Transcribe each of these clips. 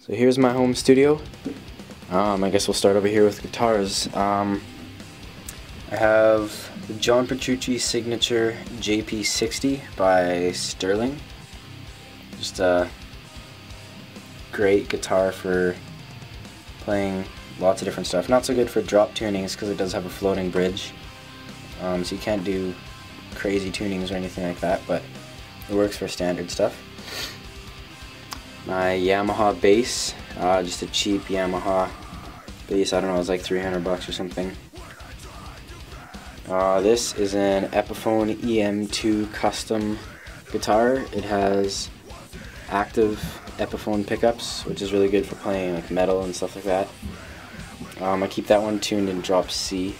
So here's my home studio. I guess we'll start over here with guitars. I have the John Petrucci Signature JP60 by Sterling. Just a great guitar for playing lots of different stuff. Not so good for drop tunings because it does have a floating bridge. So you can't do crazy tunings or anything like that, but it works for standard stuff. My Yamaha bass, just a cheap Yamaha bass, I don't know, it was like 300 bucks or something. This is an Epiphone EM2 custom guitar. It has active Epiphone pickups, which is really good for playing like metal and stuff like that. I keep that one tuned in drop C.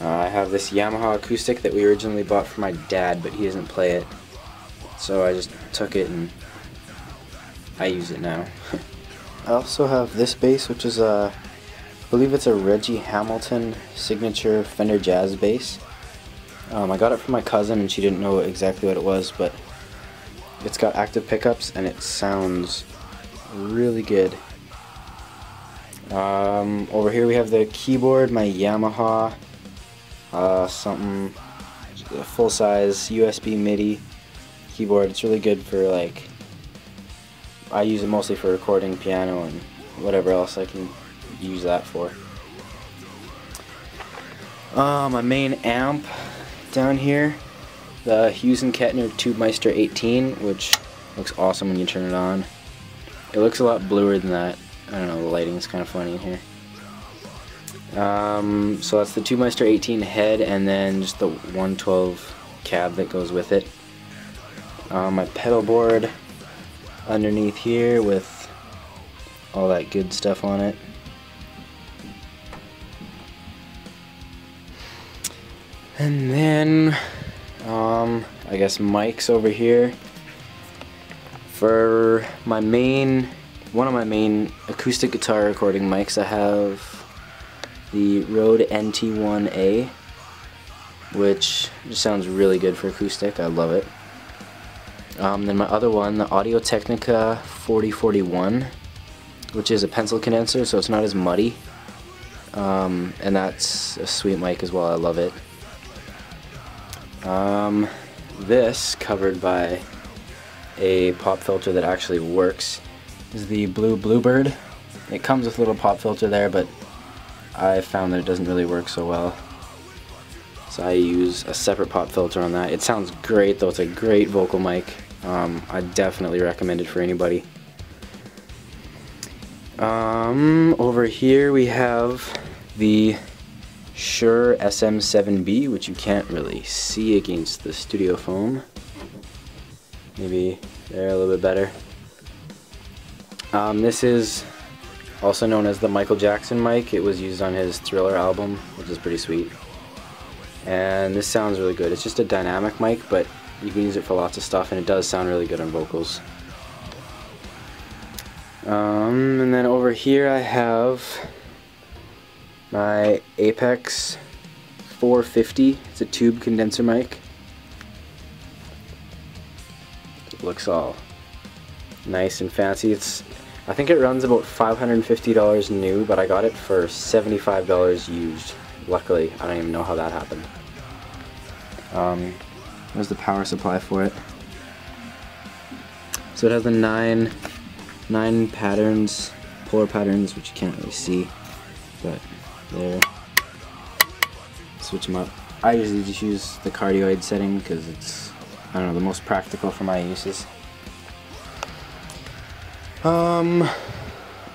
I have this Yamaha acoustic that we originally bought for my dad, but he doesn't play it. So I just took it and I use it now. I also have this bass, which is I believe it's a Reggie Hamilton signature Fender Jazz bass. I got it from my cousin and she didn't know exactly what it was, but it's got active pickups and it sounds really good. Over here we have the keyboard, my Yamaha something, a full-size USB MIDI keyboard. It's really good for, like, I use it mostly for recording piano and whatever else I can use that for. My main amp down here, the Hughes & Kettner Tubemeister 18, which looks awesome when you turn it on. It looks a lot bluer than that. I don't know, the lighting's kind of funny in here. So that's the Tubemeister 18 head and then just the 112 cab that goes with it. My pedal board underneath here with all that good stuff on it. And then I guess mics over here. For my one of my main acoustic guitar recording mics, I have the Rode NT1A, which just sounds really good for acoustic. I love it. Then my other one, the Audio-Technica 4041, which is a pencil condenser, so it's not as muddy. And that's a sweet mic as well. I love it. This, covered by a pop filter that actually works, is the Blue Bluebird. It comes with a little pop filter there, but I found that it doesn't really work so well. So I use a separate pop filter on that. It sounds great though, it's a great vocal mic. I definitely recommend it for anybody. Over here we have the Shure SM7B, which you can't really see against the studio foam. Maybe there a little bit better. This is also known as the Michael Jackson mic. It was used on his Thriller album, which is pretty sweet. And this sounds really good. It's just a dynamic mic, but you can use it for lots of stuff, and it does sound really good on vocals. And then over here I have my Apex 450. It's a tube condenser mic. It looks all nice and fancy. I think it runs about $550 new, but I got it for $75 used. Luckily, I don't even know how that happened. There's the power supply for it. So it has the nine patterns, polar patterns, which you can't really see, but there. Switch them up. I usually just use the cardioid setting because it's, I don't know, the most practical for my uses. Oh,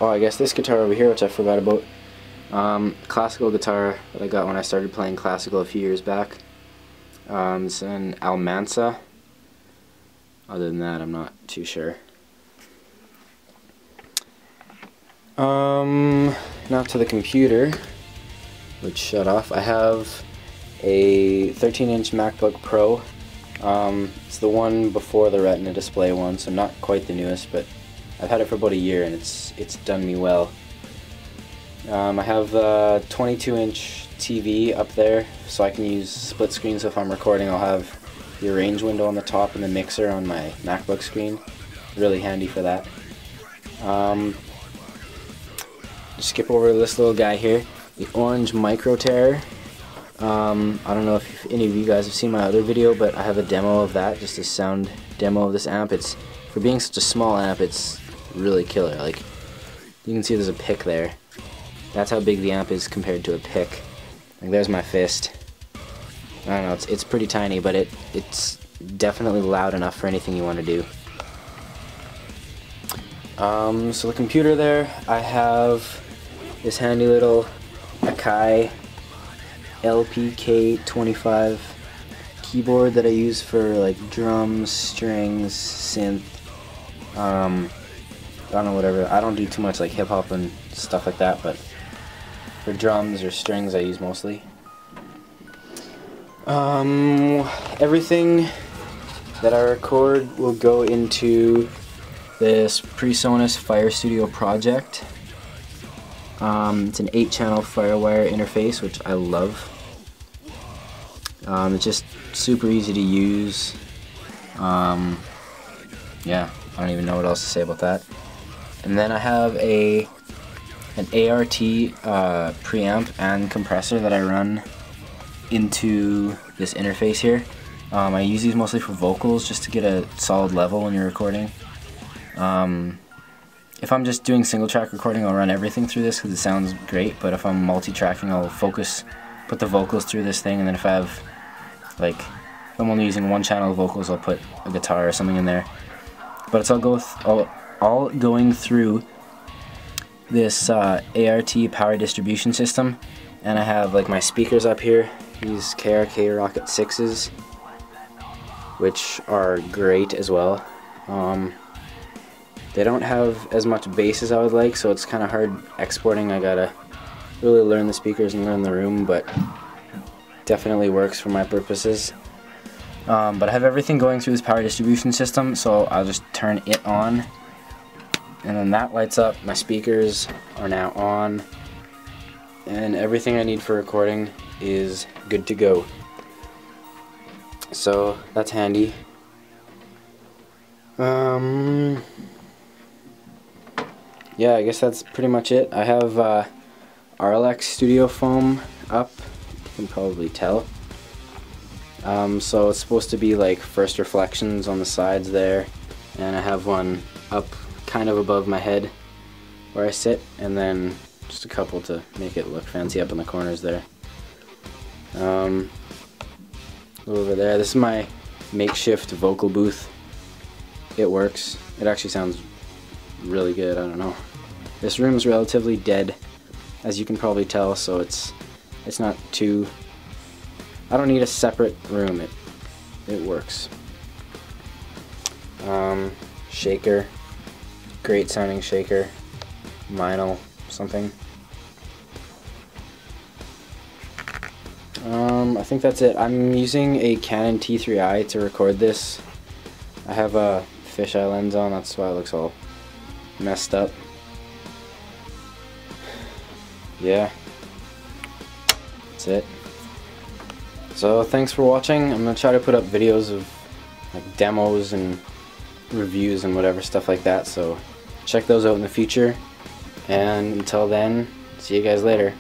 I guess this guitar over here, which I forgot about. Classical guitar that I got when I started playing classical a few years back. It's an Almanza. Other than that, I'm not too sure. Now to the computer, which shut off. I have a 13-inch MacBook Pro. It's the one before the Retina display one, so not quite the newest, but I've had it for about a year and it's done me well. I have a 22-inch TV up there, so I can use split screen, so if I'm recording I'll have the arrange window on the top and the mixer on my MacBook screen. Really handy for that. Just skip over this little guy here, the orange micro tear. I don't know if any of you guys have seen my other video, but I have a demo of that, just a sound demo of this amp. It's, for being such a small amp, it's really killer. Like, you can see there's a pick there. That's how big the amp is compared to a pick. Like, there's my fist. I don't know, it's pretty tiny, but it's definitely loud enough for anything you want to do. So the computer there, I have this handy little Akai LPK25 keyboard that I use for like drums, strings, synth, I don't know, whatever. I don't do too much like hip hop and stuff like that, but for drums or strings I use mostly. Everything that I record will go into this PreSonus Fire Studio project. It's an 8-channel FireWire interface, which I love. It's just super easy to use. Yeah, I don't even know what else to say about that. And then I have an ART preamp and compressor that I run into this interface here. I use these mostly for vocals, just to get a solid level when you're recording. If I'm just doing single track recording, I'll run everything through this because it sounds great, but if I'm multi-tracking, I'll put the vocals through this thing, and then if I have, like, if I'm only using one channel of vocals, I'll put a guitar or something in there. But it's all going through this ART power distribution system, and I have like my speakers up here, these KRK Rocket 6s, which are great as well. They don't have as much bass as I would like, so it's kind of hard exporting. I gotta really learn the speakers and learn the room, but definitely works for my purposes. But I have everything going through this power distribution system, so I'll just turn it on, and then that lights up. My speakers are now on, and everything I need for recording is good to go. So that's handy. Yeah, I guess that's pretty much it. I have RLX Studio Foam up, you can probably tell. So it's supposed to be like first reflections on the sides there, and I have one up kind of above my head where I sit, and then just a couple to make it look fancy up in the corners there. Over there, this is my makeshift vocal booth. It works. It actually sounds really good. I don't know. This room's relatively dead, as you can probably tell, so it's not too. I don't need a separate room. It works. Shaker, great sounding shaker, vinyl something. I think that's it. I'm using a Canon T3i to record this. I have a fisheye lens on, that's why it looks all messed up. Yeah, that's it. So thanks for watching. I'm gonna try to put up videos of like demos and reviews and whatever stuff like that, so check those out in the future, and until then, see you guys later.